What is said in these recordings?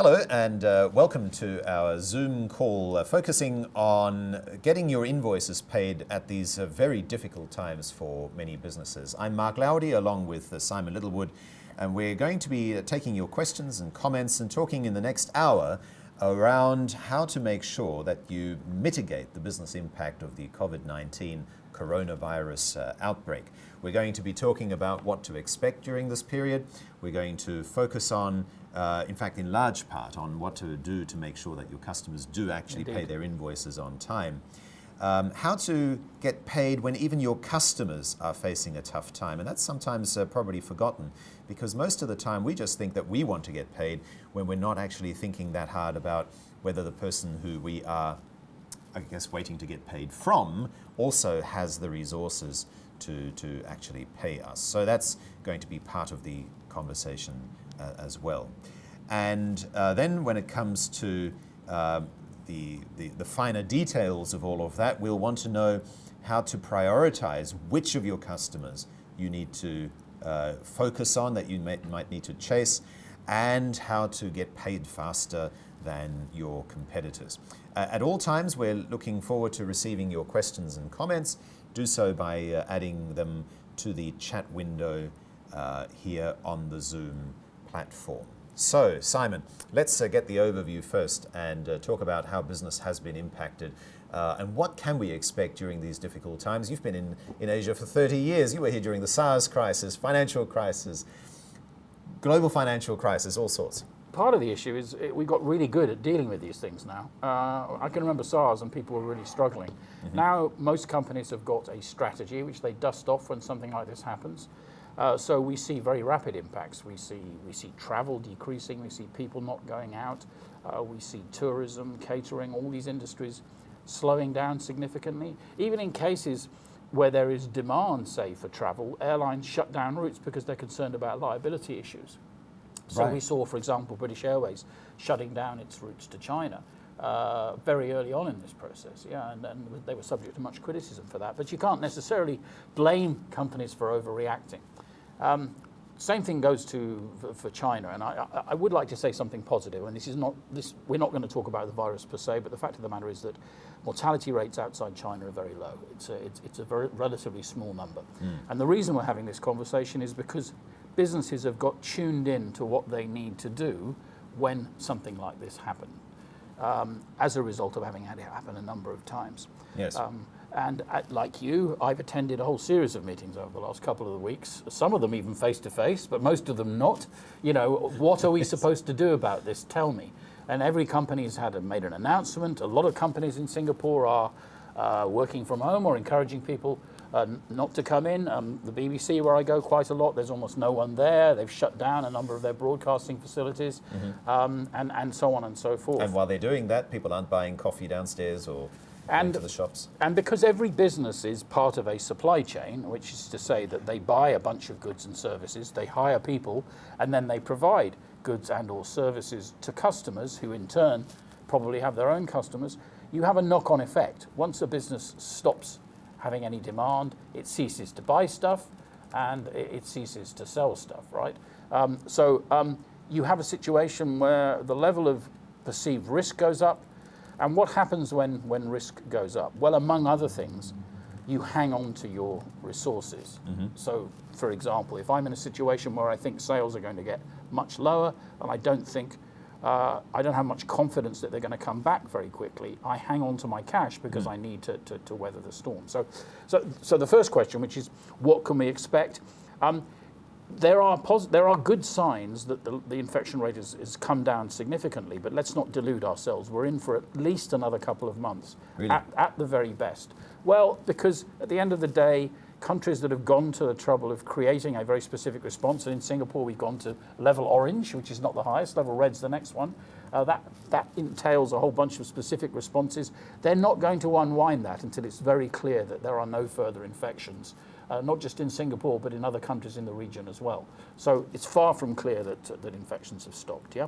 Hello and welcome to our Zoom call focusing on getting your invoices paid at these very difficult times for many businesses. I'm Mark Laudi along with Simon Littlewood, and we're going to be taking your questions and comments and talking in the next hour around how to make sure that you mitigate the business impact of the COVID-19 coronavirus outbreak. We're going to be talking about what to expect during this period. We're going to focus on in fact, in large part, on what to do to make sure that your customers do actually pay their invoices on time. How to get paid when even your customers are facing a tough time. And that's sometimes probably forgotten, because most of the time we just think that we want to get paid when we're not actually thinking that hard about whether the person who we are, I guess, waiting to get paid from also has the resources to actually pay us. So that's going to be part of the conversation as well. And then when it comes to the finer details of all of that, we'll want to know how to prioritize which of your customers you need to focus on, that you might need to chase, and how to get paid faster than your competitors. At all times, we're looking forward to receiving your questions and comments. Do so by adding them to the chat window here on the Zoom platform. So, Simon, let's get the overview first and talk about how business has been impacted and what can we expect during these difficult times. You've been in Asia for 30 years. You were here during the SARS crisis, financial crisis, global financial crisis, all sorts. Part of the issue is we got really good at dealing with these things now. I can remember SARS and people were really struggling. Mm-hmm. Now most companies have got a strategy which they dust off when something like this happens. So we see very rapid impacts. We see travel decreasing. We see people not going out. We see tourism, catering, all these industries slowing down significantly. Even in cases where there is demand, say, for travel, airlines shut down routes because they're concerned about liability issues. So right. We saw, for example, British Airways shutting down its routes to China very early on in this process. Yeah, and they were subject to much criticism for that. But you can't necessarily blame companies for overreacting. Same thing goes for China, and I would like to say something positive, and we're not going to talk about the virus per se, but the fact of the matter is that mortality rates outside China are very low. It's a very relatively small number. And the reason we're having this conversation is because businesses have got tuned in to what they need to do when something like this happens, as a result of having had it happen a number of times. Yes. And like you, I've attended a whole series of meetings over the last couple of weeks, some of them even face-to-face, but most of them not. You know, what are we supposed to do about this? Tell me. And every company's made an announcement. A lot of companies in Singapore are working from home or encouraging people not to come in. The BBC, where I go quite a lot, there's almost no one there. They've shut down a number of their broadcasting facilities, and so on and so forth. And while they're doing that, people aren't buying coffee downstairs or into the shops. And because every business is part of a supply chain, which is to say that they buy a bunch of goods and services, they hire people, and then they provide goods and or services to customers who in turn probably have their own customers, you have a knock-on effect. Once a business stops having any demand, it ceases to buy stuff and it ceases to sell stuff, right? So you have a situation where the level of perceived risk goes up. And what happens when risk goes up? Well, among other things, you hang on to your resources. So, for example, if I'm in a situation where I think sales are going to get much lower and I don't have much confidence that they're going to come back very quickly, I hang on to my cash because I need to weather the storm. So the first question, which is what can we expect? There are good signs that the infection rate has come down significantly, but let's not delude ourselves. We're in for at least another couple of months, really? At the very best. Well, because at the end of the day, countries that have gone to the trouble of creating a very specific response, and in Singapore we've gone to level orange, which is not the highest, level red's the next one. That entails a whole bunch of specific responses. They're not going to unwind that until it's very clear that there are no further infections. Not just in Singapore, but in other countries in the region as well. So it's far from clear that infections have stopped, yeah?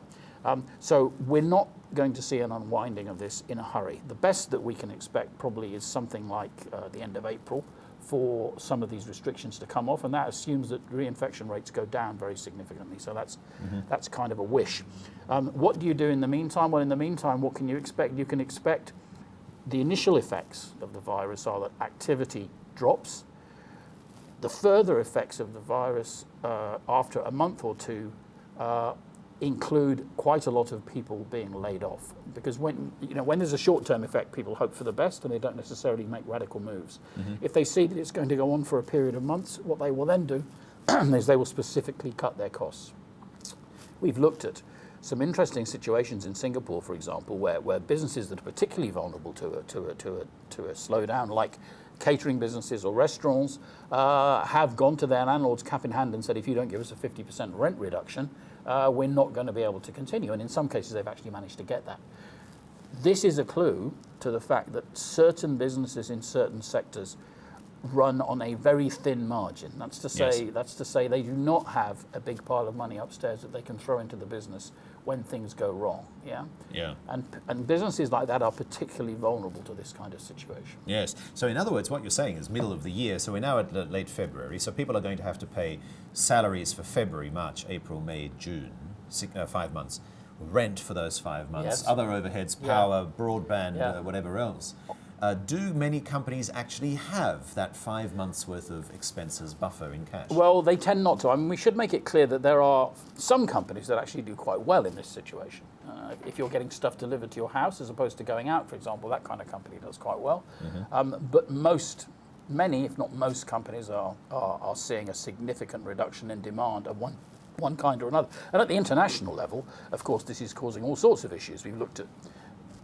So we're not going to see an unwinding of this in a hurry. The best that we can expect probably is something like the end of April for some of these restrictions to come off, and that assumes that reinfection rates go down very significantly. So that's kind of a wish. What do you do in the meantime? Well, in the meantime, what can you expect? You can expect the initial effects of the virus are that activity drops. The further effects of the virus after a month or two include quite a lot of people being laid off, because when there's a short-term effect, people hope for the best and they don't necessarily make radical moves. If they see that it's going to go on for a period of months, what they will then do is they will specifically cut their costs. We've looked at some interesting situations in Singapore, for example, where businesses that are particularly vulnerable to a slowdown, like catering businesses or restaurants, have gone to their landlords cap in hand and said, if you don't give us a 50% rent reduction, we're not going to be able to continue. And in some cases, they've actually managed to get that. This is a clue to the fact that certain businesses in certain sectors run on a very thin margin. That's to say they do not have a big pile of money upstairs that they can throw into the business when things go wrong. Yeah. And businesses like that are particularly vulnerable to this kind of situation. Yes. So in other words, what you're saying is middle of the year. So we're now at late February. So people are going to have to pay salaries for February, March, April, May, June, 5 months. Rent for those 5 months. Yes. Other overheads, power, broadband, whatever else. Do many companies actually have that 5 months worth of expenses buffer in cash? Well, they tend not to. I mean, we should make it clear that there are some companies that actually do quite well in this situation. If you're getting stuff delivered to your house as opposed to going out, for example, that kind of company does quite well. But many, if not most companies are seeing a significant reduction in demand of one kind or another. And at the international level, of course, this is causing all sorts of issues.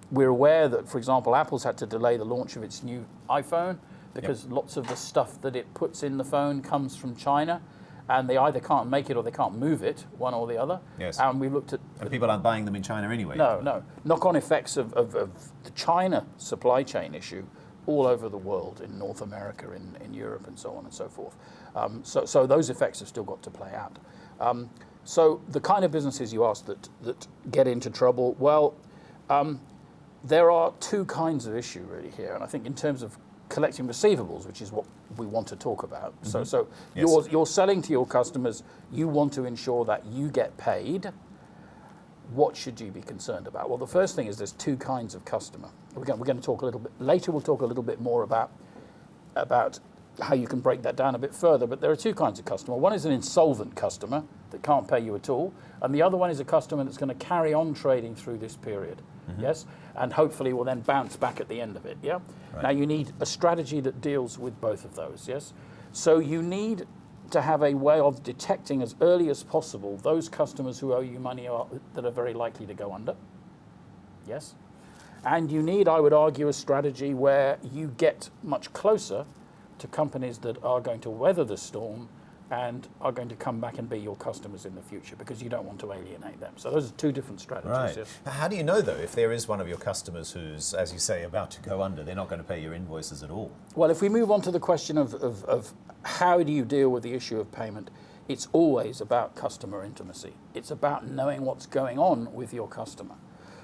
We're aware that, for example, Apple's had to delay the launch of its new iPhone because lots of the stuff that it puts in the phone comes from China, and they either can't make it or they can't move it, one or the other. Yes. And we looked at... And people aren't buying them in China anyway. No. Knock-on effects of the China supply chain issue all over the world, in North America, in Europe, and so on and so forth. So those effects have still got to play out. So the kind of businesses you asked that get into trouble, well... there are two kinds of issue really here, and I think in terms of collecting receivables, which is what we want to talk about. So you're selling to your customers, you want to ensure that you get paid. What should you be concerned about? Well, the first thing is there's two kinds of customer. We're going to talk a little bit later. We'll talk a little bit more about how you can break that down a bit further. But there are two kinds of customer. One is an insolvent customer that can't pay you at all, and the other one is a customer that's going to carry on trading through this period. Yes, and hopefully will then bounce back at the end of it. Yeah. Right. Now you need a strategy that deals with both of those. Yes. So you need to have a way of detecting as early as possible those customers who owe you money that are very likely to go under. Yes. And you need, I would argue, a strategy where you get much closer to companies that are going to weather the storm and are going to come back and be your customers in the future, because you don't want to alienate them. So those are two different strategies. Right. Yes. How do you know, though, if there is one of your customers who's, as you say, about to go under, they're not going to pay your invoices at all? Well, if we move on to the question of how do you deal with the issue of payment, it's always about customer intimacy. It's about knowing what's going on with your customer.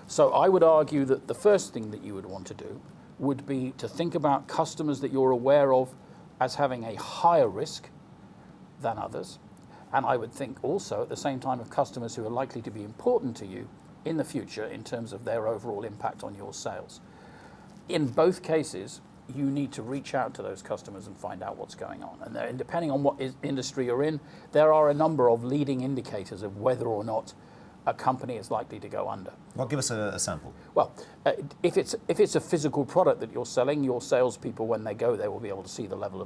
So I would argue that the first thing that you would want to do would be to think about customers that you're aware of as having a higher risk than others. And I would think also at the same time of customers who are likely to be important to you in the future in terms of their overall impact on your sales. In both cases, you need to reach out to those customers and find out what's going on. And depending on what industry you're in, there are a number of leading indicators of whether or not a company is likely to go under. Well, give us a sample. Well, if it's a physical product that you're selling, your salespeople, when they go there, will be able to see the level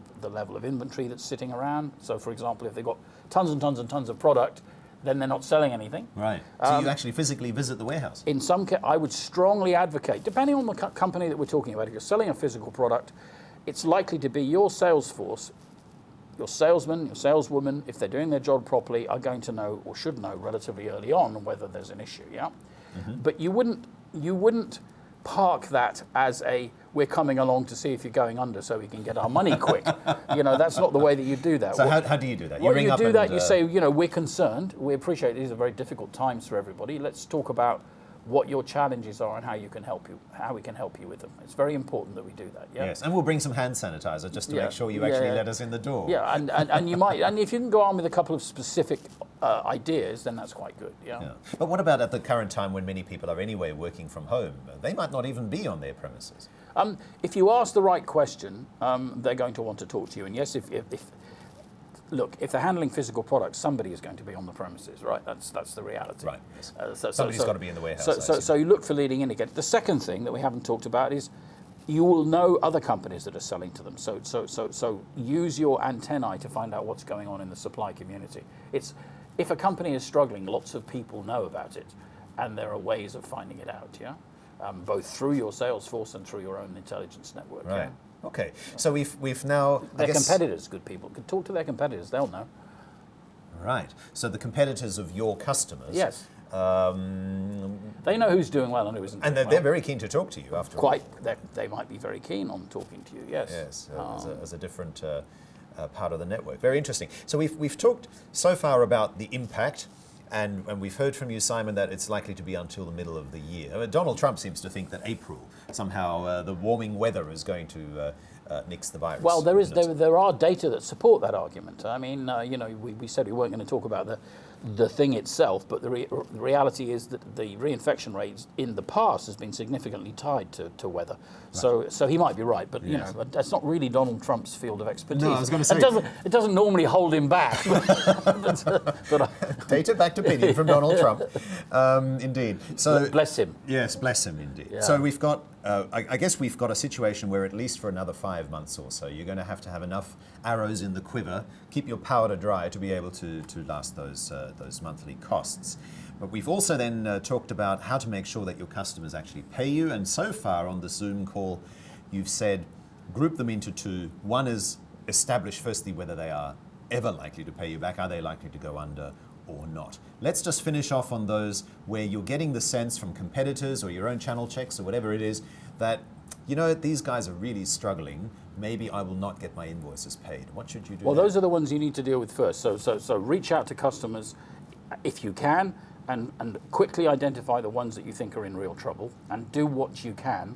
of inventory that's sitting around. So, for example, if they've got tons and tons and tons of product, then they're not selling anything. Right. So you actually physically visit the warehouse? In some cases, I would strongly advocate, depending on the company that we're talking about, if you're selling a physical product, it's likely to be your sales force, your salesman, your saleswoman, if they're doing their job properly, are going to know or should know relatively early on whether there's an issue. Yeah. But you wouldn't park that as we're coming along to see if you're going under so we can get our money quick. That's not the way that you do that. So how do you do that? You ring up and you say, we're concerned. We appreciate these are very difficult times for everybody. Let's talk about what your challenges are and how we can help you with them. It's very important that we do that. Yeah. Yes, and we'll bring some hand sanitizer just to make sure you actually let us in the door. Yeah, and you might, and if you can go on with a couple of specific ideas, then that's quite good. Yeah. But what about at the current time when many people are anyway working from home? They might not even be on their premises. If you ask the right question, they're going to want to talk to you. And yes, if they're handling physical products, somebody is going to be on the premises, right? That's the reality. Right. Yes. Somebody's got to be in the warehouse. So you look for leading indicators. The second thing that we haven't talked about is you will know other companies that are selling to them. So use your antennae to find out what's going on in the supply community. If a company is struggling, lots of people know about it, and there are ways of finding it out. Yeah. Both through your sales force and through your own intelligence network. Right. Yeah? Okay. So we've now... Their competitors, good people. Can talk to their competitors, they'll know. Right. So the competitors of your customers... Yes. They know who's doing well and who isn't. And they're very keen to talk to you after all. They might be very keen on talking to you, yes. Yes, as a different part of the network. Very interesting. So we've talked so far about the impact. And we've heard from you, Simon, that it's likely to be until the middle of the year. Donald Trump seems to think that April, somehow the warming weather is going to nix the virus. Well, there are data that support that argument. I mean, we said we weren't going to talk about the thing itself, but the reality is that the reinfection rates in the past has been significantly tied to weather. Right. So he might be right, but yes. That's not really Donald Trump's field of expertise. No, I was going to say it doesn't normally hold him back. Data backed opinion from Donald Trump, indeed. So bless him. Yes, bless him indeed. Yeah. So we've got. I guess we've got a situation where at least for another 5 months or so, you're going to have enough arrows in the quiver, keep your powder dry to be able to last those monthly costs. But we've also then talked about how to make sure that your customers actually pay you. And so far on the Zoom call, you've said group them into two. One is establish firstly whether they are ever likely to pay you back. Are they likely to go under or not? Let's just finish off on those where you're getting the sense from competitors or your own channel checks or whatever it is that, these guys are really struggling. Maybe I will not get my invoices paid. What should you do? Well, those are the ones you need to deal with first. So reach out to customers if you can and quickly identify the ones that you think are in real trouble and do what you can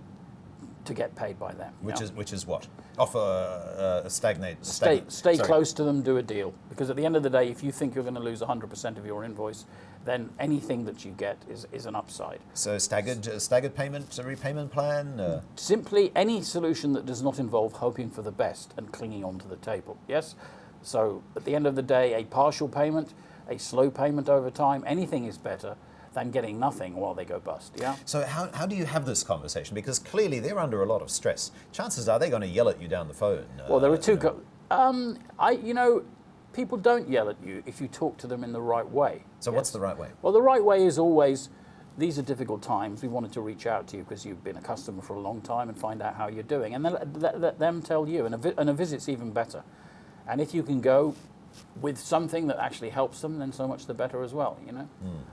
to get paid by them. Which is what? Offer a stagnate. Stay close to them, do a deal. Because at the end of the day, if you think you're going to lose 100% of your invoice, then anything that you get is an upside. So staggered payment, repayment plan? Simply any solution that does not involve hoping for the best and clinging onto the table, yes? So at the end of the day, a partial payment, a slow payment over time, anything is better than getting nothing while they go bust, yeah? So how do you have this conversation? Because clearly they're under a lot of stress. Chances are they're going to yell at you down the phone. Well, there are two... people don't yell at you if you talk to them in the right way. So what's the right way? Well, the right way is always, these are difficult times. We wanted to reach out to you because you've been a customer for a long time and find out how you're doing. And then let them tell you. And a visit's even better. And if you can go with something that actually helps them, then so much the better as well,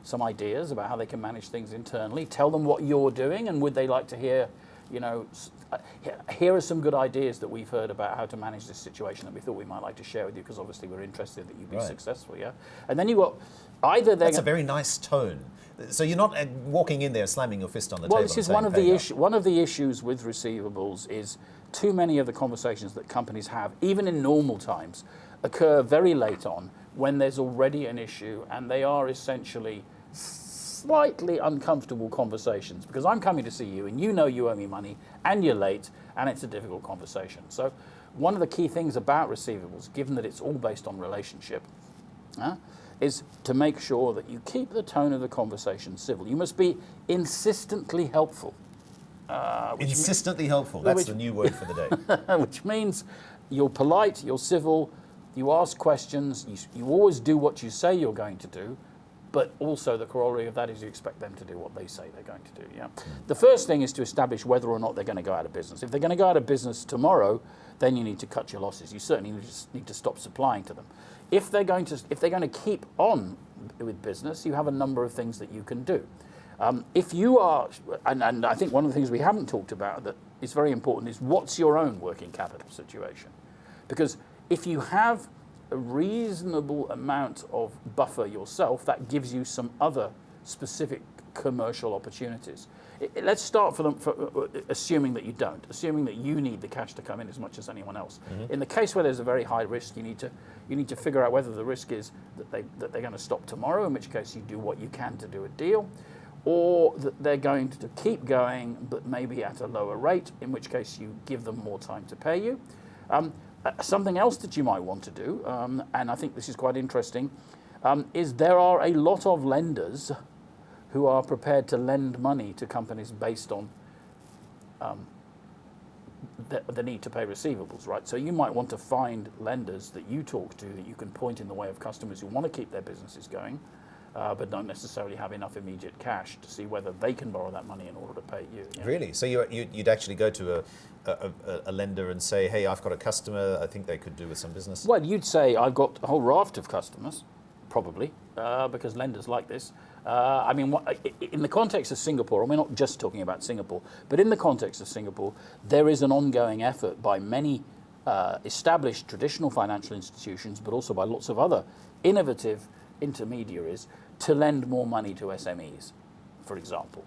Some ideas about how they can manage things internally. Tell them what you're doing and would they like to hear, here are some good ideas that we've heard about how to manage this situation that we thought we might like to share with you because obviously we're interested that you be successful, yeah? And then you've got either they're... That's a very nice tone. So you're not walking in there slamming your fist on the table. Well, this is one of the issues with receivables is too many of the conversations that companies have, even in normal times, occur very late on when there's already an issue and they are essentially slightly uncomfortable conversations because I'm coming to see you and you know you owe me money and you're late and it's a difficult conversation. So one of the key things about receivables, given that it's all based on relationship, is to make sure that you keep the tone of the conversation civil. You must be insistently helpful. Insistently helpful, that's the new word for the day. Which means you're polite, you're civil, you ask questions, you always do what you say you're going to do, but also the corollary of that is you expect them to do what they say they're going to do. Yeah. The first thing is to establish whether or not they're going to go out of business. If they're going to go out of business tomorrow, then you need to cut your losses. You certainly need to stop supplying to them. If they're going to keep on with business, you have a number of things that you can do. If you are, and I think one of the things we haven't talked about that is very important is what's your own working capital situation? Because if you have a reasonable amount of buffer yourself, that gives you some other specific commercial opportunities. Let's start for assuming that you don't, assuming that you need the cash to come in as much as anyone else. In the case where there's a very high risk, you need to figure out whether the risk is that they're going to stop tomorrow, in which case you do what you can to do a deal, or that they're going to keep going but maybe at a lower rate, in which case you give them more time to pay you. Something else that you might want to do, and I think this is quite interesting, is there are a lot of lenders who are prepared to lend money to companies based on the need to pay receivables, right? So you might want to find lenders that you talk to that you can point in the way of customers who want to keep their businesses going, but don't necessarily have enough immediate cash to see whether they can borrow that money in order to pay you. Yeah? Really? So you'd actually go to a lender and say, hey, I've got a customer, I think they could do with some business? Well, you'd say, I've got a whole raft of customers, probably, because lenders like this. I mean, in the context of Singapore, and we're not just talking about Singapore, but in the context of Singapore, there is an ongoing effort by many established traditional financial institutions, but also by lots of other innovative intermediaries to lend more money to SMEs, for example.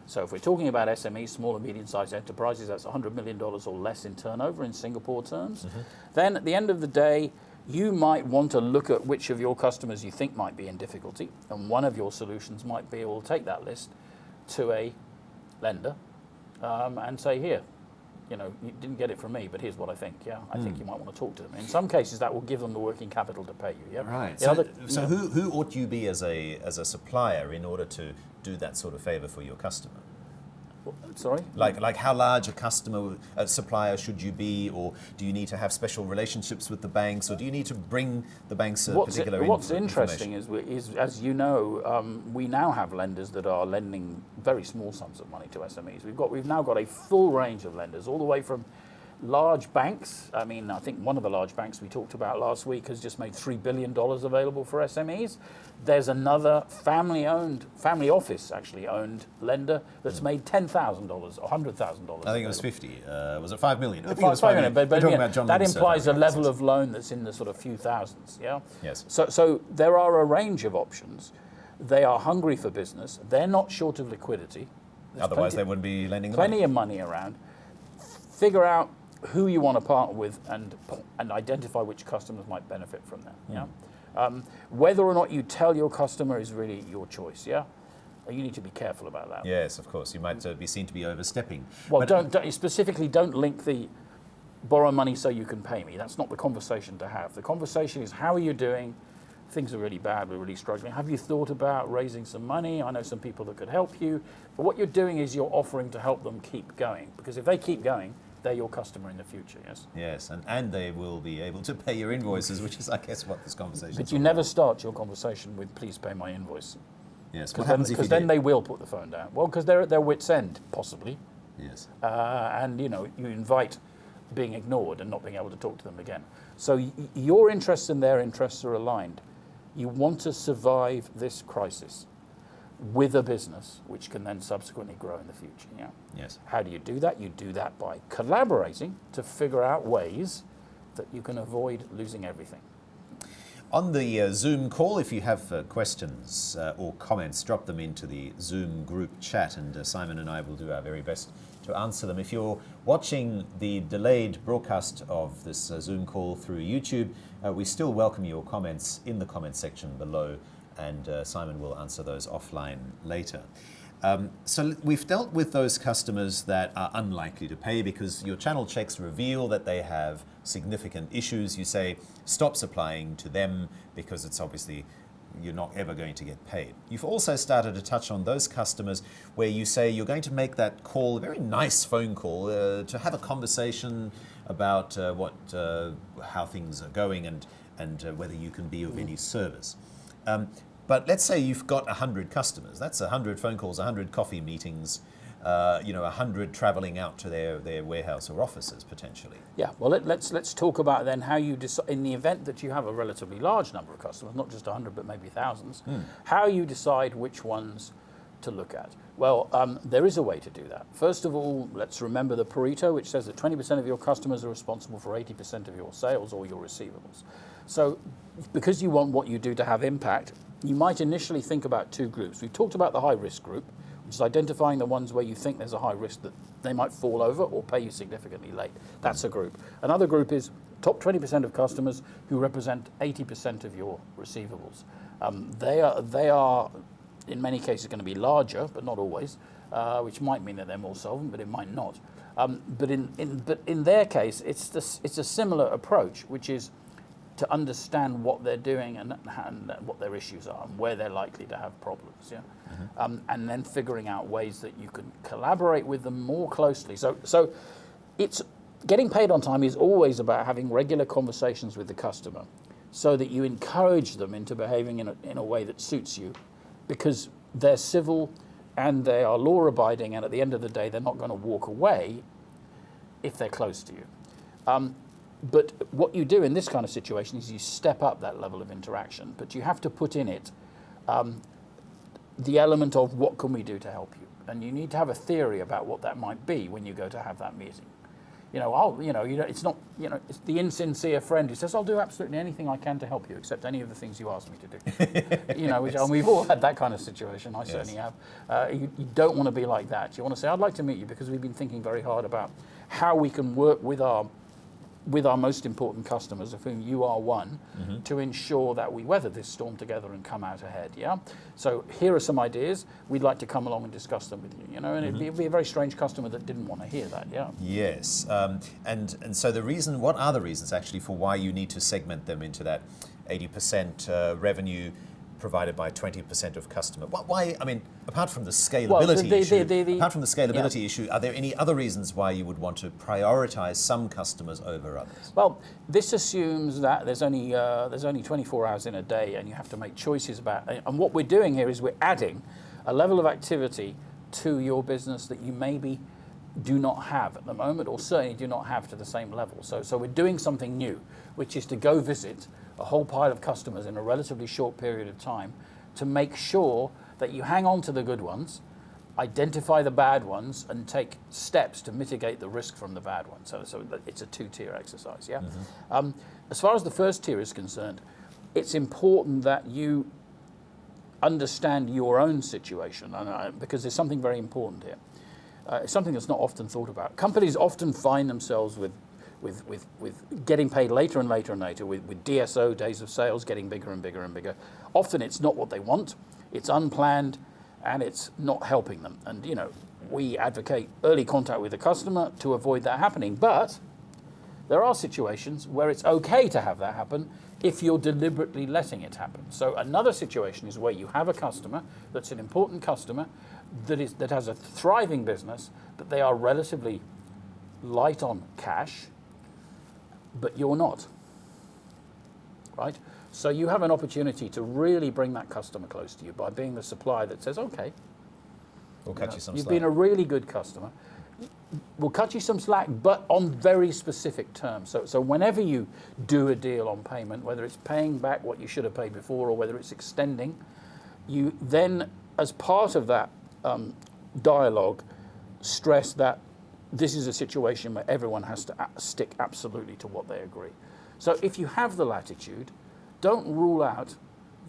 So if we're talking about SMEs, small and medium-sized enterprises, that's $100 million or less in turnover in Singapore terms. Then at the end of the day, you might want to look at which of your customers you think might be in difficulty, and one of your solutions might be able to take that list to a lender and say, here, you didn't get it from me, but here's what I think. Yeah, I think you might want to talk to them. In some cases, that will give them the working capital to pay you. Yeah, right. So who ought you be as a supplier in order to do that sort of favor for your customer? Sorry? Like how large a supplier should you be, or do you need to have special relationships with the banks, or do you need to bring the banks particular information? What's interesting is, as you know, we now have lenders that are lending very small sums of money to SMEs. We've now got a full range of lenders, all the way from large banks. I mean, I think one of the large banks we talked about last week has just made $3 billion available for SMEs. There's another family office actually owned lender that's made $10,000 or $100,000. I think it was 50. Was it $5 million? I think it was $5 million. But that implies a level of of loan that's in the sort of few thousands. Yeah. Yes. So there are a range of options. They are hungry for business. They're not short of liquidity. Otherwise, they wouldn't be lending the money. Plenty of money around. Figure out who you want to partner with and identify which customers might benefit from that. Yeah. Whether or not you tell your customer is really your choice. Yeah. You need to be careful about that. Yes, of course. You might be seen to be overstepping. Well, don't link the borrow money so you can pay me. That's not the conversation to have. The conversation is, how are you doing? Things are really bad. We're really struggling. Have you thought about raising some money? I know some people that could help you. But what you're doing is you're offering to help them keep going. Because if they keep going, they're your customer in the future, yes? Yes, and they will be able to pay your invoices, which is, I guess, what this conversation is. But you never start your conversation with, please pay my invoice. Yes, because then they will put the phone down. Well, because they're at their wit's end, possibly. Yes. And, you invite being ignored and not being able to talk to them again. So your interests and their interests are aligned. You want to survive this crisis with a business which can then subsequently grow in the future. Yeah. Yes. How do you do that? You do that by collaborating to figure out ways that you can avoid losing everything. On the Zoom call, if you have questions or comments, drop them into the Zoom group chat, and Simon and I will do our very best to answer them. If you're watching the delayed broadcast of this Zoom call through YouTube, we still welcome your comments in the comment section below, and Simon will answer those offline later. So we've dealt with those customers that are unlikely to pay because your channel checks reveal that they have significant issues. You say, stop supplying to them because it's obviously you're not ever going to get paid. You've also started to touch on those customers where you say you're going to make that call, a very nice phone call, to have a conversation about how things are going and whether you can be of any service. But let's say you've got 100 customers. That's 100 phone calls, 100 coffee meetings, 100 traveling out to their warehouse or offices potentially. Yeah, well, let's talk about then how you decide, in the event that you have a relatively large number of customers, not just 100 but maybe thousands, how you decide which ones to look at. Well, there is a way to do that. First of all, let's remember the Pareto, which says that 20% of your customers are responsible for 80% of your sales or your receivables. So because you want what you do to have impact, you might initially think about two groups. We've talked about the high-risk group, It's identifying the ones where you think there's a high risk that they might fall over or pay you significantly late. That's a group. Another group is top 20% of customers who represent 80% of your receivables. They are in many cases going to be larger, but not always, which might mean that they're more solvent, but it might not. But in their case, it's a similar approach, which is to understand what they're doing and what their issues are and where they're likely to have problems. Yeah, and then figuring out ways that you can collaborate with them more closely. So it's getting paid on time is always about having regular conversations with the customer, so that you encourage them into behaving in a way that suits you, because they're civil and they are law-abiding, and at the end of the day, they're not going to walk away if they're close to you. But what you do in this kind of situation is you step up that level of interaction, but you have to put in it the element of what can we do to help you, and you need to have a theory about what that might be when you go to have that meeting. It's not, it's the insincere friend who says, I'll do absolutely anything I can to help you, except any of the things you asked me to do. And we've all had that kind of situation. I certainly have. You don't want to be like that. You want to say, I'd like to meet you because we've been thinking very hard about how we can work with our most important customers, of whom you are one, to ensure that we weather this storm together and come out ahead. Yeah. So here are some ideas. We'd like to come along and discuss them with you. And it'd be a very strange customer that didn't want to hear that. Yeah. Yes. And so what are the reasons actually for why you need to segment them into that 80% revenue provided by 20% of customer? Why? I mean, apart from the scalability issue, are there any other reasons why you would want to prioritize some customers over others? Well, this assumes that there's only 24 hours in a day, and you have to make choices about. And what we're doing here is we're adding a level of activity to your business that you maybe do not have at the moment, or certainly do not have to the same level. So we're doing something new, which is to go visit a whole pile of customers in a relatively short period of time to make sure that you hang on to the good ones, identify the bad ones, and take steps to mitigate the risk from the bad ones. So it's a two-tier exercise. Yeah. As far as the first tier is concerned, it's important that you understand your own situation, because there's something very important here. It's something that's not often thought about. Companies often find themselves with getting paid later and later and later, with DSO, days of sales, getting bigger and bigger and bigger. Often it's not what they want, it's unplanned, and it's not helping them. And we advocate early contact with the customer to avoid that happening. But there are situations where it's okay to have that happen if you're deliberately letting it happen. So another situation is where you have a customer that's an important customer that has a thriving business, but they are relatively light on cash, but you're not, right? So you have an opportunity to really bring that customer close to you by being the supplier that says, okay, we'll cut you some you've slack. been a really good customer. We'll cut you some slack, but on very specific terms. So whenever you do a deal on payment, whether it's paying back what you should have paid before or whether it's extending, you then, as part of that dialogue, stress that this is a situation where everyone has to stick absolutely to what they agree. So if you have the latitude, don't rule out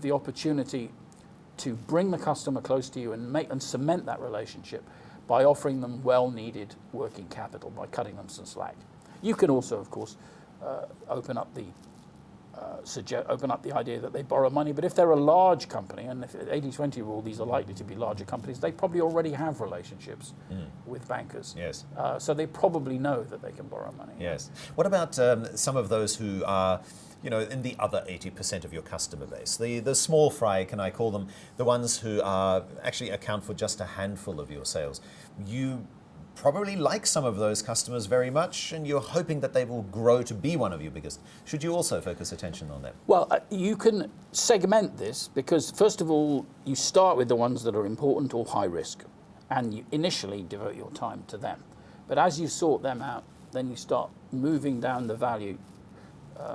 the opportunity to bring the customer close to you and cement that relationship by offering them well-needed working capital, by cutting them some slack. You can also, of course, open up the idea that they borrow money, but if they're a large company, and if 80-20 rule, these are likely to be larger companies, they probably already have relationships with bankers. Yes. So they probably know that they can borrow money. Yes. What about some of those who are, in the other 80% of your customer base, the small fry, can I call them, the ones who actually account for just a handful of your sales? You probably like some of those customers very much, and you're hoping that they will grow to be one of your biggest. Should you also focus attention on them? Well, you can segment this because, first of all, you start with the ones that are important or high risk, and you initially devote your time to them. But as you sort them out, then you start moving down the value.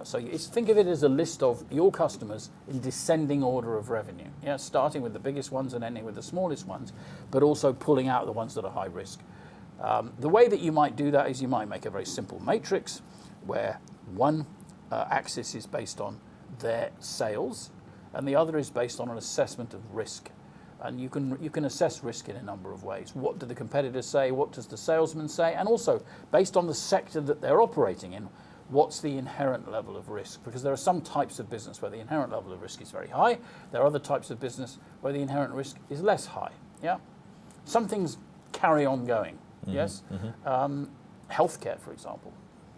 Think of it as a list of your customers in descending order of revenue. Yeah, starting with the biggest ones and ending with the smallest ones, but also pulling out the ones that are high risk. The way that you might do that is you might make a very simple matrix where one axis is based on their sales and the other is based on an assessment of risk. And you can assess risk in a number of ways. What do the competitors say? What does the salesman say? And also, based on the sector that they're operating in, what's the inherent level of risk? Because there are some types of business where the inherent level of risk is very high. There are other types of business where the inherent risk is less high. Yeah, some things carry on going. Yes, healthcare, for example,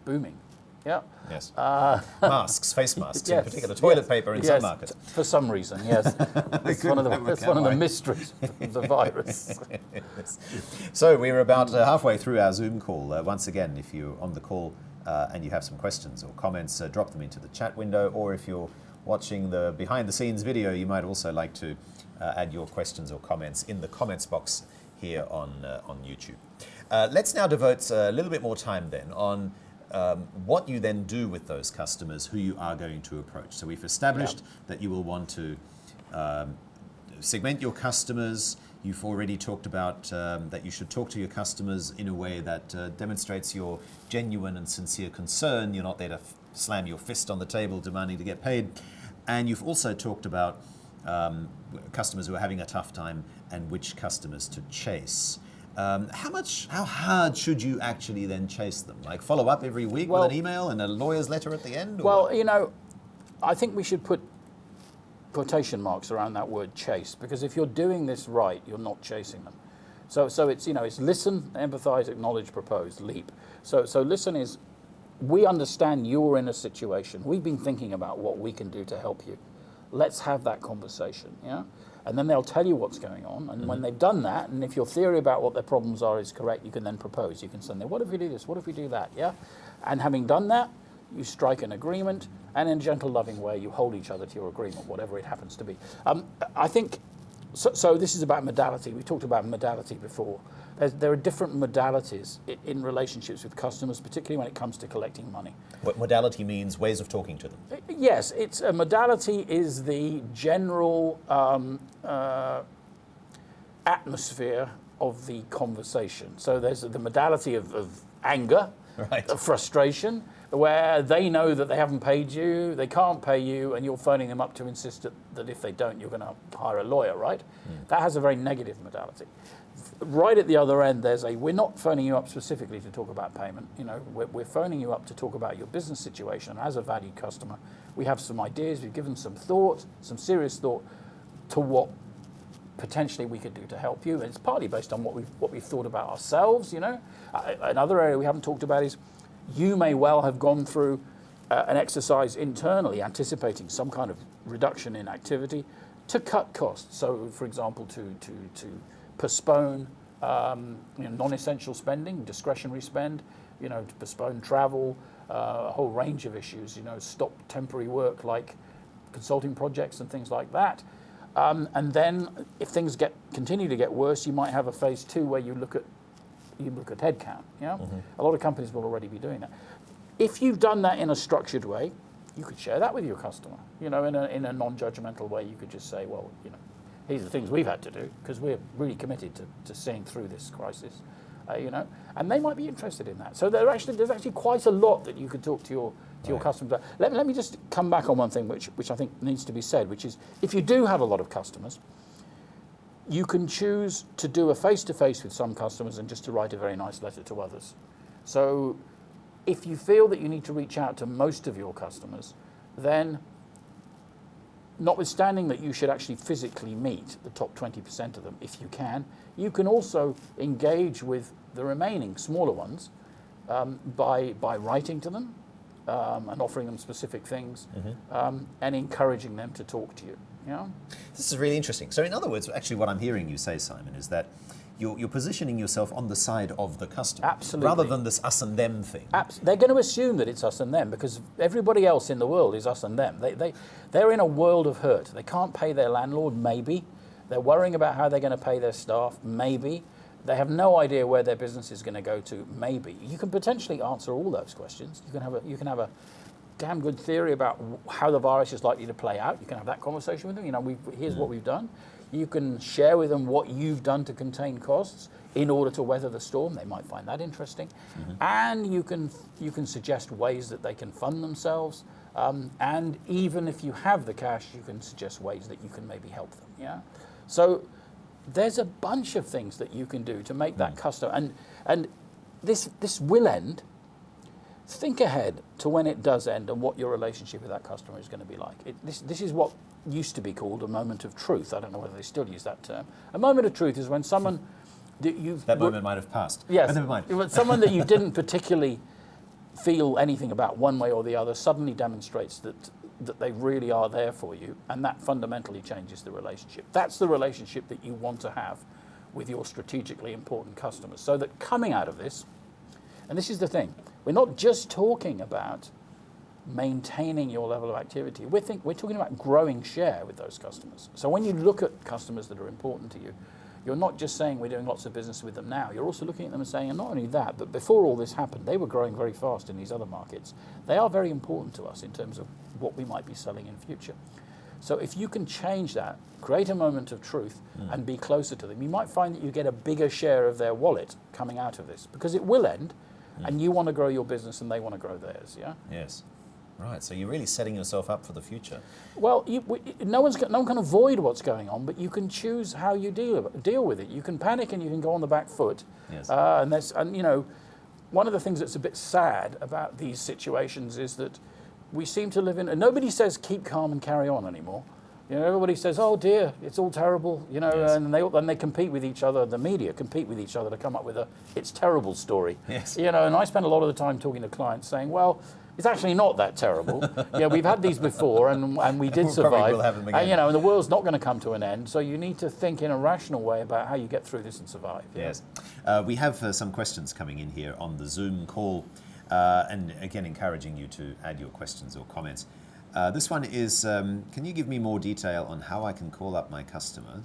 booming. Yeah. Yes. Masks, face masks, yes, in particular, toilet paper in some markets. For some reason, yes. It's one of the mysteries of the virus. Yes. So we're about halfway through our Zoom call. Once again, if you're on the call and you have some questions or comments, drop them into the chat window, or if you're watching the behind-the-scenes video, you might also like to add your questions or comments in the comments box here on YouTube. Let's now devote a little bit more time then on what you then do with those customers who you are going to approach. So we've established that you will want to segment your customers. You've already talked about that you should talk to your customers in a way that demonstrates your genuine and sincere concern. You're not there to slam your fist on the table demanding to get paid. And you've also talked about customers who are having a tough time and which customers to chase. How hard should you actually then chase them? Like follow up every week with an email and a lawyer's letter at the end? Or? Well, you know, I think we should put quotation marks around that word chase, because if you're doing this right, you're not chasing them. So it's, you know, it's listen, empathize, acknowledge, propose, leap. So listen is, we understand you're in a situation. We've been thinking about what we can do to help you. Let's have that conversation, yeah? And then they'll tell you what's going on. And when they've done that, and if your theory about what their problems are is correct, you can then propose. You can say, what if we do this? What if we do that? Yeah. And having done that, you strike an agreement, and in a gentle, loving way, you hold each other to your agreement, whatever it happens to be. I think, so this is about modality. We talked about modality before. There are different modalities in relationships with customers, particularly when it comes to collecting money. What modality means ways of talking to them? Yes, it's a modality is the general atmosphere of the conversation. So there's the modality of anger, right, of frustration, where they know that they haven't paid you, they can't pay you, and you're phoning them up to insist that if they don't, you're going to hire a lawyer, right? That has a very negative modality. Right at the other end, there's we're not phoning you up specifically to talk about payment. You know, we're phoning you up to talk about your business situation. As a valued customer, we have some ideas. We've given some thought, some serious thought, to what potentially we could do to help you. And it's partly based on what we've thought about ourselves. You know, another area we haven't talked about is you may well have gone through an exercise internally, anticipating some kind of reduction in activity to cut costs. So, for example, to postpone non-essential spending, discretionary spend, you know, to postpone travel, a whole range of issues, you know, stop temporary work like consulting projects and things like that. And then if things continue to get worse, you might have a phase 2 where you look at headcount. Yeah, a lot of companies will already be doing that. If you've done that in a structured way, you could share that with your customer. You know, in a non-judgmental way, you could just say, well, you know, these are the things we've had to do because we're really committed to seeing through this crisis, you know, and they might be interested in that. So there's actually quite a lot that you could talk to your customers about. Let me just come back on one thing which I think needs to be said, which is if you do have a lot of customers, you can choose to do a face-to-face with some customers and just to write a very nice letter to others. So if you feel that you need to reach out to most of your customers, then notwithstanding that you should actually physically meet the top 20% of them, if you can also engage with the remaining smaller ones by writing to them and offering them specific things and encouraging them to talk to you. You know? This is really interesting. So in other words, actually what I'm hearing you say, Simon, is that you're positioning yourself on the side of the customer. Absolutely. Rather than this us and them thing. They're going to assume that it's us and them because everybody else in the world is us and them. They're in a world of hurt. They can't pay their landlord, maybe. They're worrying about how they're going to pay their staff, maybe. They have no idea where their business is going to go to, maybe. You can potentially answer all those questions. You can have a damn good theory about how the virus is likely to play out. You can have that conversation with them. You know, here's what we've done. You can share with them what you've done to contain costs in order to weather the storm. They might find that interesting. And you can suggest ways that they can fund themselves. And even if you have the cash, you can suggest ways that you can maybe help them. Yeah. So there's a bunch of things that you can do to make that customer, and this will end. Think ahead to when it does end and what your relationship with that customer is going to be like. This is what used to be called a moment of truth. I don't know whether they still use that term. A moment of truth is when someone that moment might have passed. Yes, but never mind. Someone that you didn't particularly feel anything about one way or the other suddenly demonstrates that they really are there for you, and that fundamentally changes the relationship. That's the relationship that you want to have with your strategically important customers. So that coming out of this, and this is the thing, we're not just talking about maintaining your level of activity. We're talking about growing share with those customers. So when you look at customers that are important to you, you're not just saying we're doing lots of business with them now. You're also looking at them and saying, and not only that, but before all this happened, they were growing very fast in these other markets. They are very important to us in terms of what we might be selling in future. So if you can change that, create a moment of truth and be closer to them, you might find that you get a bigger share of their wallet coming out of this, because it will end. And you want to grow your business and they want to grow theirs, yeah? Yes. Right, so you're really setting yourself up for the future. Well, no one can avoid what's going on, but you can choose how you deal with it. You can panic and you can go on the back foot. Yes. And you know, one of the things that's a bit sad about these situations is that we seem to live in, and nobody says keep calm and carry on anymore. You know, everybody says, "Oh dear, it's all terrible," you know, yes. and they compete with each other. The media compete with each other to come up with a "it's terrible" story. Yes. You know, and I spend a lot of the time talking to clients saying, "Well, it's actually not that terrible. Yeah, we've had these before, and we did survive. Will have them again. And, you know, and the world's not going to come to an end. So you need to think in a rational way about how you get through this and survive." Yes, we have some questions coming in here on the Zoom call, and again, encouraging you to add your questions or comments. This one is, can you give me more detail on how I can call up my customer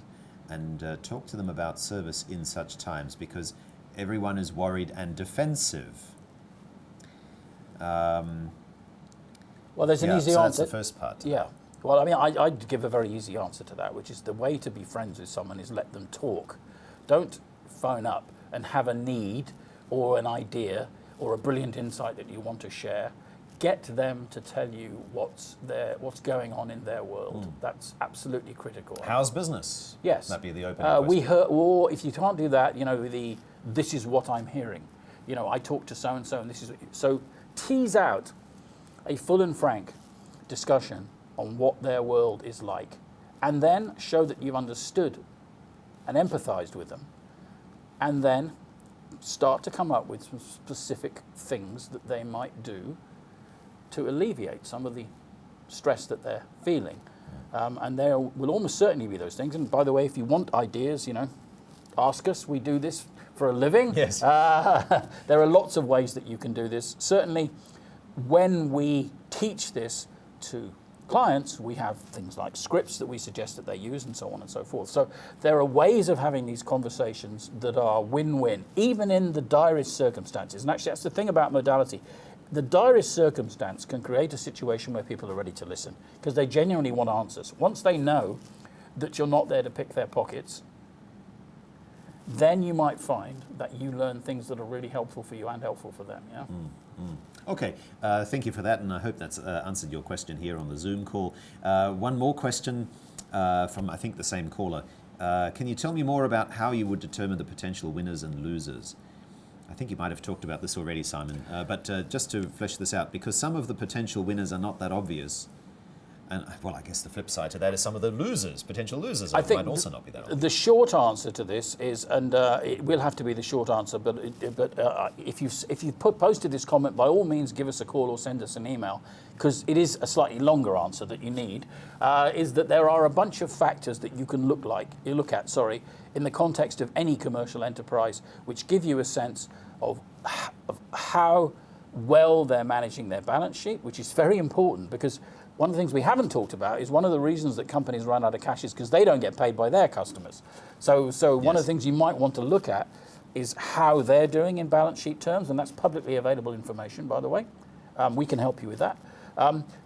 and talk to them about service in such times, because everyone is worried and defensive? Well, there's an easy so answer. That's the first part. Yeah. Well, I mean, I'd give a very easy answer to that, which is the way to be friends with someone is let them talk. Don't phone up and have a need or an idea or a brilliant insight that you want to share. Get them to tell you what's going on in their world. That's absolutely critical. How's business? Yes. That'd be the opening question. Or if you can't do that, you know, this is what I'm hearing. You know, I talked to so and so, and this is so. Tease out a full and frank discussion on what their world is like, and then show that you've understood and empathized with them, and then start to come up with some specific things that they might do to alleviate some of the stress that they're feeling. And there will almost certainly be those things. And by the way, if you want ideas, you know, ask us. We do this for a living. Yes. There are lots of ways that you can do this. Certainly, when we teach this to clients, we have things like scripts that we suggest that they use and so on and so forth. So there are ways of having these conversations that are win-win, even in the direst circumstances. And actually, that's the thing about modality. The direst circumstance can create a situation where people are ready to listen because they genuinely want answers. Once they know that you're not there to pick their pockets, then you might find that you learn things that are really helpful for you and helpful for them. Yeah. Okay, thank you for that, and I hope that's answered your question here on the Zoom call. One more question from, I think, the same caller. Can you tell me more about how you would determine the potential winners and losers? I think you might have talked about this already, Simon, but just to flesh this out, because some of the potential winners are not that obvious. And, well, I guess the flip side to that is some of the losers, potential losers, might also not be that obvious. The short answer to this is, and it will have to be the short answer, but if you've posted this comment, by all means give us a call or send us an email, because it is a slightly longer answer that you need, is that there are a bunch of factors that you can look at in the context of any commercial enterprise, which give you a sense of how well they're managing their balance sheet, which is very important, because one of the things we haven't talked about is one of the reasons that companies run out of cash is because they don't get paid by their customers. So one of the things you might want to look at is how they're doing in balance sheet terms, and that's publicly available information, by the way. We can help you with that.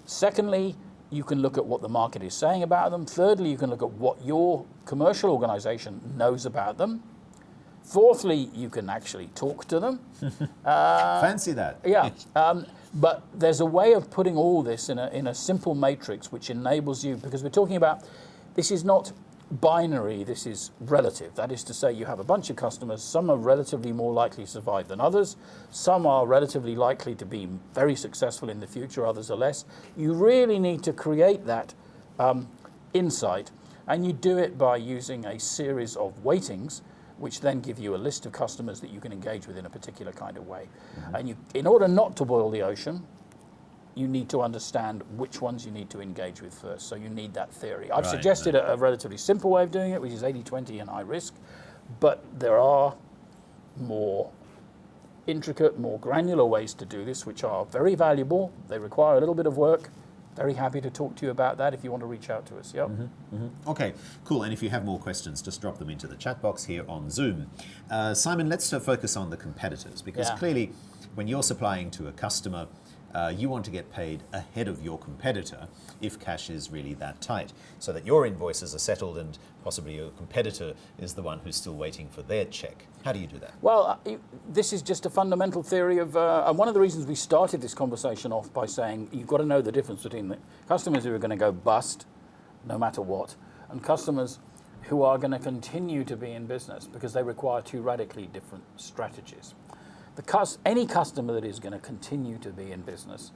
Secondly, you can look at what the market is saying about them. Thirdly, you can look at what your commercial organization knows about them. Fourthly, you can actually talk to them. Fancy that. Yeah. But there's a way of putting all this in a simple matrix which enables you, because we're talking about, this is not binary, this is relative. That is to say, you have a bunch of customers. Some are relatively more likely to survive than others. Some are relatively likely to be very successful in the future. Others are less. You really need to create that insight, and you do it by using a series of weightings, which then give you a list of customers that you can engage with in a particular kind of way. And in order not to boil the ocean, you need to understand which ones you need to engage with first. So you need that theory. I've suggested a relatively simple way of doing it, which is 80-20 and high risk, but there are more intricate, more granular ways to do this, which are very valuable. They require a little bit of work. Very happy to talk to you about that if you want to reach out to us. Yep. Okay, cool. And if you have more questions, just drop them into the chat box here on Zoom. Simon, let's focus on the competitors, because clearly when you're supplying to a customer, you want to get paid ahead of your competitor if cash is really that tight, so that your invoices are settled and possibly your competitor is the one who's still waiting for their check. How do you do that? Well, this is just a fundamental theory of, and one of the reasons we started this conversation off by saying you've got to know the difference between the customers who are going to go bust no matter what, and customers who are going to continue to be in business because they require two radically different strategies. Any customer that is going to continue to be in business,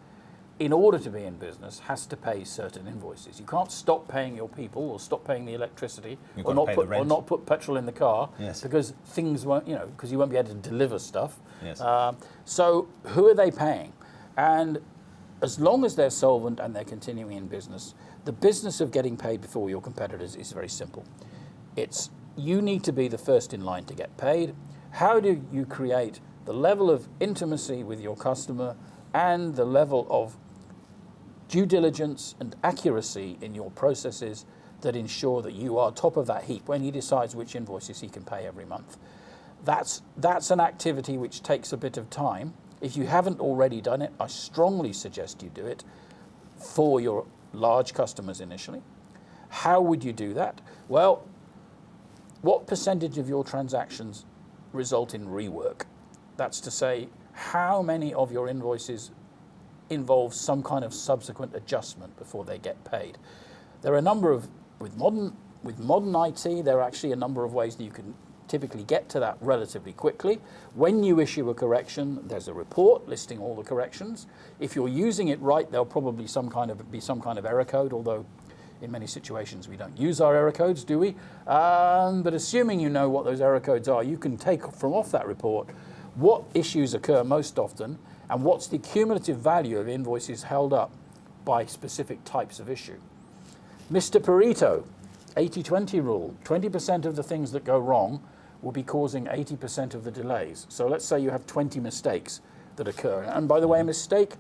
in order to be in business, has to pay certain invoices. You can't stop paying your people or stop paying the electricity or not put petrol in the car because things won't, because you won't be able to deliver stuff. So who are they paying? And as long as they're solvent and they're continuing in business, the business of getting paid before your competitors is very simple. It's you need to be the first in line to get paid. How do you create the level of intimacy with your customer and the level of due diligence and accuracy in your processes that ensure that you are top of that heap when he decides which invoices he can pay every month? That's an activity which takes a bit of time. If you haven't already done it, I strongly suggest you do it for your large customers initially. How would you do that? Well, what percentage of your transactions result in rework? That's to say, how many of your invoices involve some kind of subsequent adjustment before they get paid? There are a number of, with modern IT, there are actually a number of ways that you can typically get to that relatively quickly. When you issue a correction, there's a report listing all the corrections. If you're using it right, there'll probably be some kind of error code, although in many situations we don't use our error codes, do we? But assuming you know what those error codes are, you can take from off that report what issues occur most often and what's the cumulative value of invoices held up by specific types of issue. Mr. Pareto, 80-20 rule, 20% of the things that go wrong will be causing 80% of the delays. So let's say you have 20 mistakes that occur. And by the way, a mistake,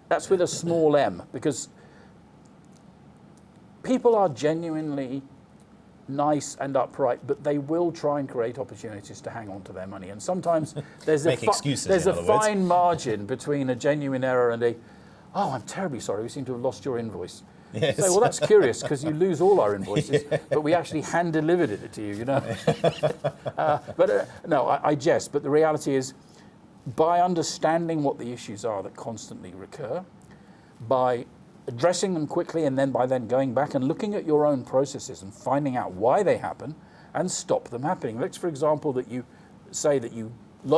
that's with a small m, because people are genuinely nice and upright, but they will try and create opportunities to hang on to their money. And sometimes there's a fine margin between a genuine error and oh, I'm terribly sorry, we seem to have lost your invoice. Yes. So, well, that's curious because you lose all our invoices, but we actually hand delivered it to you, No, I jest, but the reality is, by understanding what the issues are that constantly recur, by addressing them quickly and then by going back and looking at your own processes and finding out why they happen and stop them happening. Let's, for example, that you say that you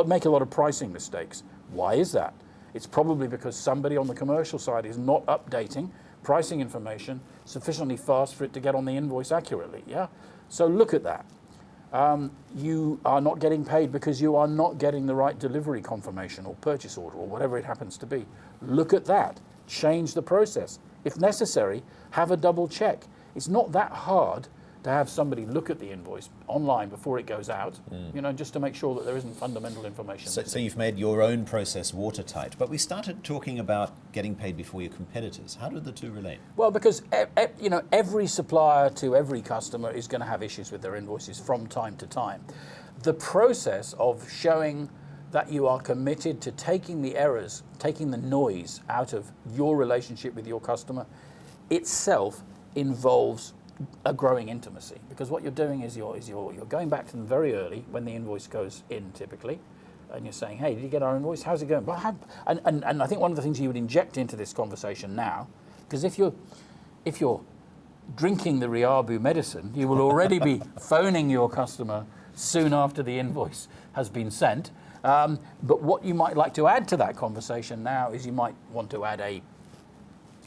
make a lot of pricing mistakes. Why is that? It's probably because somebody on the commercial side is not updating pricing information sufficiently fast for it to get on the invoice accurately. So look at that. You are not getting paid because you are not getting the right delivery confirmation or purchase order or whatever it happens to be. Look at that. Change the process. If necessary, have a double check. It's not that hard to have somebody look at the invoice online before it goes out, just to make sure that there isn't fundamental information. So you've made your own process watertight. But we started talking about getting paid before your competitors. How do the two relate? Well, because every supplier to every customer is going to have issues with their invoices from time to time. The process of showing that you are committed to taking the errors, taking the noise out of your relationship with your customer, itself involves a growing intimacy, because what you're doing is you're going back to them very early when the invoice goes in typically, and you're saying, hey, did you get our invoice? How's it going? And I think one of the things you would inject into this conversation now, because if you're drinking the RIABU medicine, you will already be phoning your customer soon after the invoice has been sent. But what you might like to add to that conversation now is you might want to add a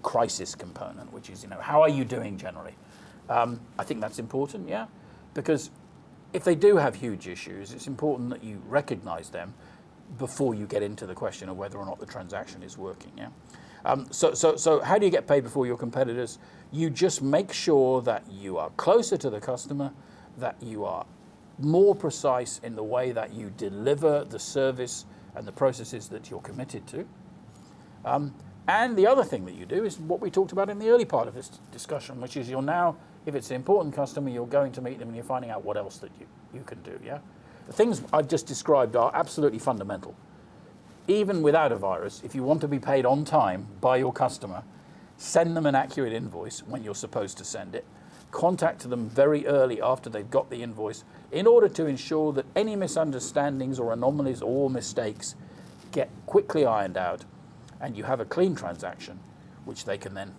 crisis component, which is, how are you doing generally? I think that's important, yeah, because if they do have huge issues, it's important that you recognize them before you get into the question of whether or not the transaction is working, yeah. So how do you get paid before your competitors? You just make sure that you are closer to the customer, that you are more precise in the way that you deliver the service and the processes that you're committed to. And the other thing that you do is what we talked about in the early part of this discussion, which is you're now, if it's an important customer, you're going to meet them and you're finding out what else that you can do, yeah? The things I've just described are absolutely fundamental. Even without a virus, if you want to be paid on time by your customer, send them an accurate invoice when you're supposed to send it. Contact them very early after they've got the invoice in order to ensure that any misunderstandings or anomalies or mistakes get quickly ironed out and you have a clean transaction which they can then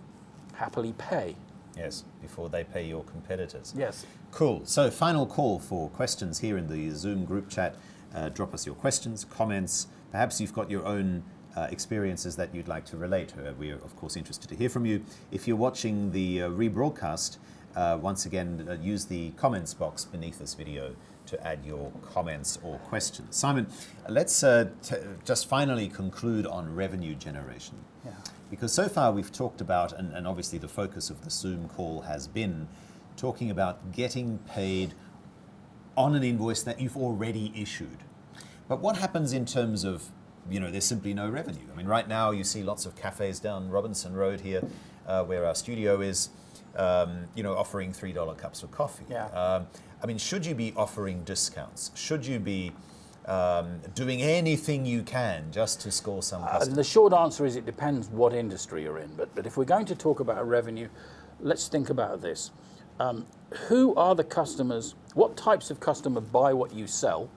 happily pay. Yes, before they pay your competitors. Yes. Cool. So final call for questions here in the Zoom group chat. Drop us your questions, comments. Perhaps you've got your own experiences that you'd like to relate. We're, of course, interested to hear from you. If you're watching the rebroadcast, once again, use the comments box beneath this video to add your comments or questions. Simon, let's just finally conclude on revenue generation. Yeah. Because so far we've talked about, and obviously the focus of the Zoom call has been talking about getting paid on an invoice that you've already issued. But what happens in terms of, there's simply no revenue? I mean, right now you see lots of cafes down Robinson Road here, where our studio is, offering $3 cups of coffee. Yeah. Should you be offering discounts? Should you be doing anything you can just to score some customers? The short answer is it depends what industry you're in. But if we're going to talk about revenue, let's think about this. Who are the customers? What types of customer buy what you sell,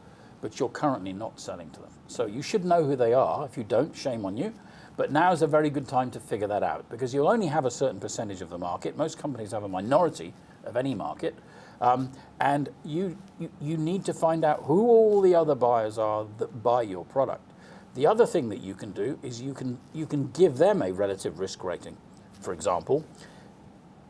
but you're currently not selling to them? So you should know who they are. If you don't, shame on you. But now is a very good time to figure that out because you'll only have a certain percentage of the market. Most companies have a minority of any market. And you need to find out who all the other buyers are that buy your product. The other thing that you can do is you can give them a relative risk rating. For example,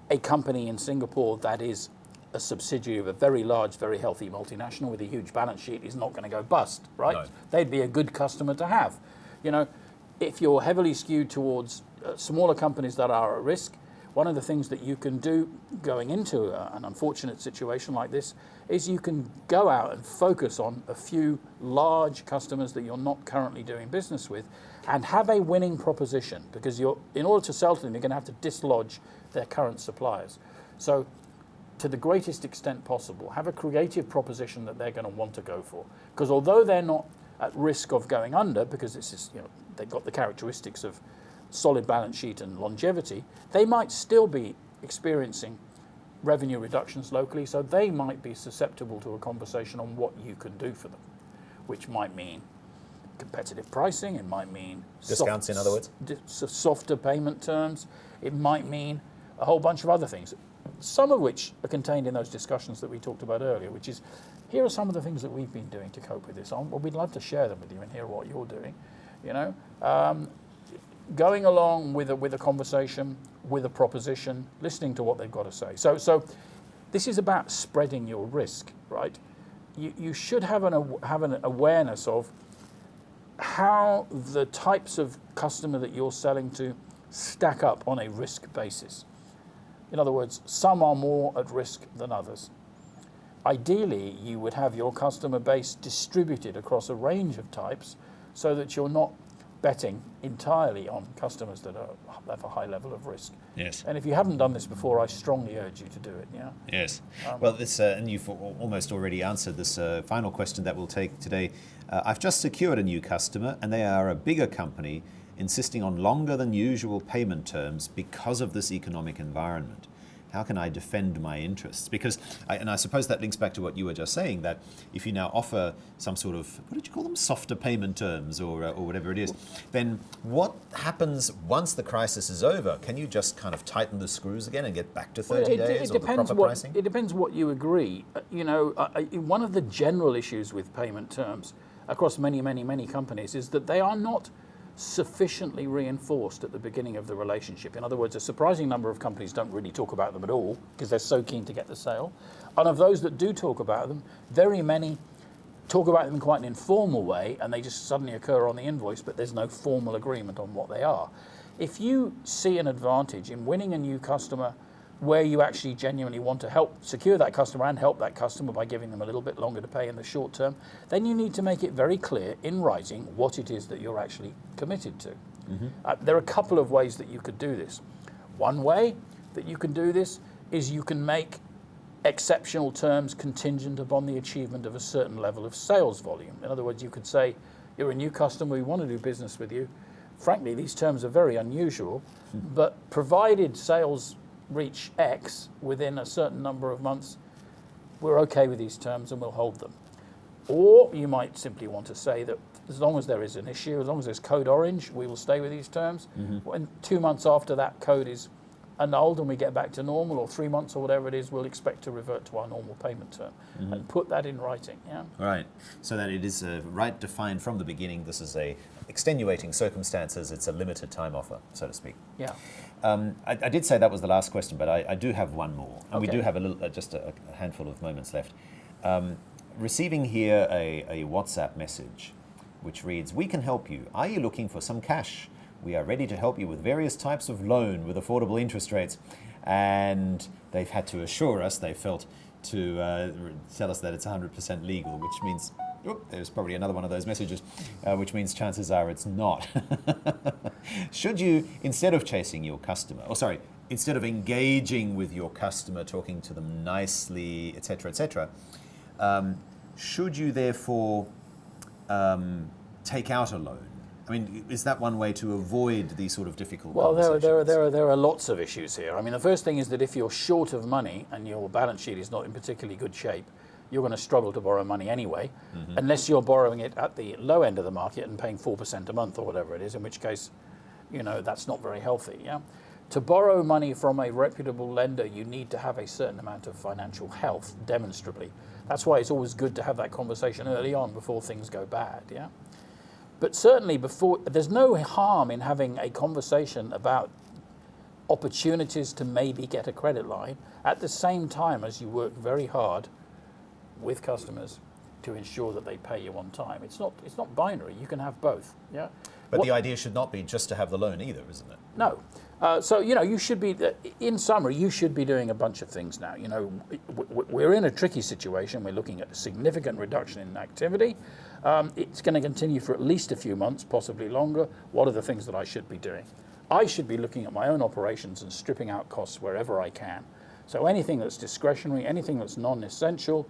a company in Singapore that is a subsidiary of a very large, very healthy multinational with a huge balance sheet is not going to go bust, right? No. They'd be a good customer to have. If you're heavily skewed towards smaller companies that are at risk, one of the things that you can do going into an unfortunate situation like this is you can go out and focus on a few large customers that you're not currently doing business with and have a winning proposition because in order to sell to them, you're going to have to dislodge their current suppliers. So to the greatest extent possible, have a creative proposition that they're going to want to go for. Because although they're not at risk of going under, because this is, they've got the characteristics of solid balance sheet and longevity, they might still be experiencing revenue reductions locally, so they might be susceptible to a conversation on what you can do for them, which might mean competitive pricing, it might mean discounts, in other words? Softer payment terms, it might mean a whole bunch of other things, some of which are contained in those discussions that we talked about earlier, which is, here are some of the things that we've been doing to cope with this. We'd love to share them with you and hear what you're doing, going along with a conversation, with a proposition, listening to what they've got to say. So this is about spreading your risk, right? You should have an awareness of how the types of customer that you're selling to stack up on a risk basis. In other words, some are more at risk than others. Ideally, you would have your customer base distributed across a range of types so that you're not betting entirely on customers that have a high level of risk. Yes. And if you haven't done this before, I strongly urge you to do it. Yeah. Yes. Well, this and you've almost already answered this final question that we'll take today. I've just secured a new customer, and they are a bigger company, insisting on longer than usual payment terms because of this economic environment. how can I defend my interests? Because, I suppose that links back to what you were just saying, that if you now offer some sort of, what did you call them, softer payment terms or whatever it is, then what happens once the crisis is over? Can you just kind of tighten the screws again and get back to 30 days or the proper pricing? It depends what you agree. One of the general issues with payment terms across many companies is that they are not sufficiently reinforced at the beginning of the relationship. In other words, a surprising number of companies don't really talk about them at all because they're so keen to get the sale. And of those that do talk about them, very many talk about them in quite an informal way, and they just suddenly occur on the invoice, but there's no formal agreement on what they are. If you see an advantage in winning a new customer where you actually genuinely want to help secure that customer and help that customer by giving them a little bit longer to pay in the short term, then you need to make it very clear in writing what it is that you're actually committed to. There are a couple of ways that you could do this. One way that you can do this is you can make exceptional terms contingent upon the achievement of a certain level of sales volume. In other words, you could say, you're a new customer, we want to do business with you. Frankly, these terms are very unusual, but provided sales reach X within a certain number of months, we're okay with these terms and we'll hold them. Or you might simply want to say that as long as there is an issue, as long as there's code orange, we will stay with these terms. When 2 months after that code is annulled and we get back to normal, or 3 months or whatever it is, we'll expect to revert to our normal payment term. And put that in writing. Yeah. Right, so that it is a right defined from the beginning. This is a extenuating circumstances. It's a limited time offer, so to speak. Yeah. I did say that was the last question, but I do have one more, and we Okay. do have just a handful of moments left. Receiving here a WhatsApp message which reads, "We can help you. Are you looking for some cash? We are ready to help you with various types of loan with affordable interest rates." And they've had to assure us, they felt, to tell us that it's 100% legal, which means, there's probably another one of those messages, which means chances are it's not. Should you, instead of chasing your customer, instead of engaging with your customer, talking to them nicely, etc., should you therefore take out a loan? I mean, is that one way to avoid these sort of difficult conversations? There are lots of issues here. I mean, the first thing is that if you're short of money and your balance sheet is not in particularly good shape, you're going to struggle to borrow money anyway, unless you're borrowing it at the low end of the market and paying 4% a month or whatever it is, in which case, that's not very healthy. Yeah. To borrow money from a reputable lender, you need to have a certain amount of financial health, demonstrably. That's why it's always good to have that conversation early on before things go bad. Yeah. But certainly there's no harm in having a conversation about opportunities to maybe get a credit line at the same time as you work very hard with customers to ensure that they pay you on time. It's not binary. You can have both. Yeah. But the idea should not be just to have the loan either, isn't it? No. So you should be, in summary, you should be doing a bunch of things now. We're in a tricky situation. We're looking at a significant reduction in activity. It's going to continue for at least a few months, possibly longer. What are the things that I should be doing? I should be looking at my own operations and stripping out costs wherever I can. So anything that's discretionary, anything that's non-essential,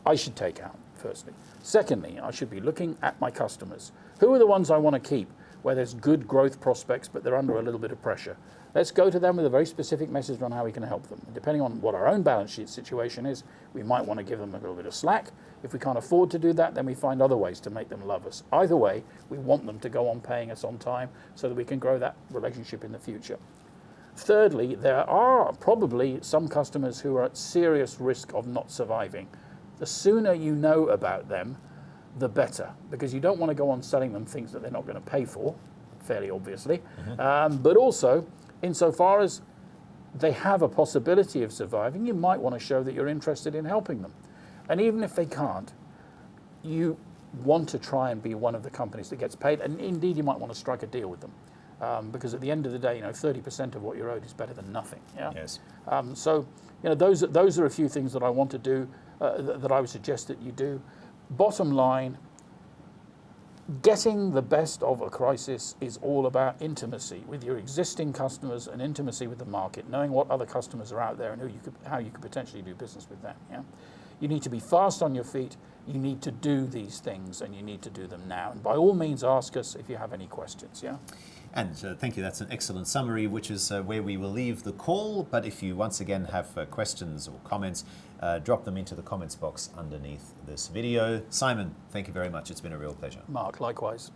I should take out, firstly. Secondly, I should be looking at my customers. Who are the ones I want to keep, where there's good growth prospects, but they're under a little bit of pressure? Let's go to them with a very specific message on how we can help them. And depending on what our own balance sheet situation is, we might want to give them a little bit of slack. If we can't afford to do that, then we find other ways to make them love us. Either way, we want them to go on paying us on time so that we can grow that relationship in the future. Thirdly, there are probably some customers who are at serious risk of not surviving. The sooner you know about them, the better, because you don't want to go on selling them things that they're not going to pay for, fairly obviously, but also, insofar as they have a possibility of surviving, you might want to show that you're interested in helping them. And even if they can't, you want to try and be one of the companies that gets paid, and indeed you might want to strike a deal with them, because at the end of the day, 30% of what you're owed is better than nothing. Yeah? Yes. So, those are a few things that I want to do, that I would suggest that you do. Bottom line, getting the best of a crisis is all about intimacy with your existing customers and intimacy with the market, knowing what other customers are out there and how you could potentially do business with them. Yeah? You need to be fast on your feet. You need to do these things, and you need to do them now. And by all means, ask us if you have any questions. Yeah. And thank you, that's an excellent summary, which is where we will leave the call. But if you once again have questions or comments, drop them into the comments box underneath this video. Simon, thank you very much. It's been a real pleasure. Mark, likewise.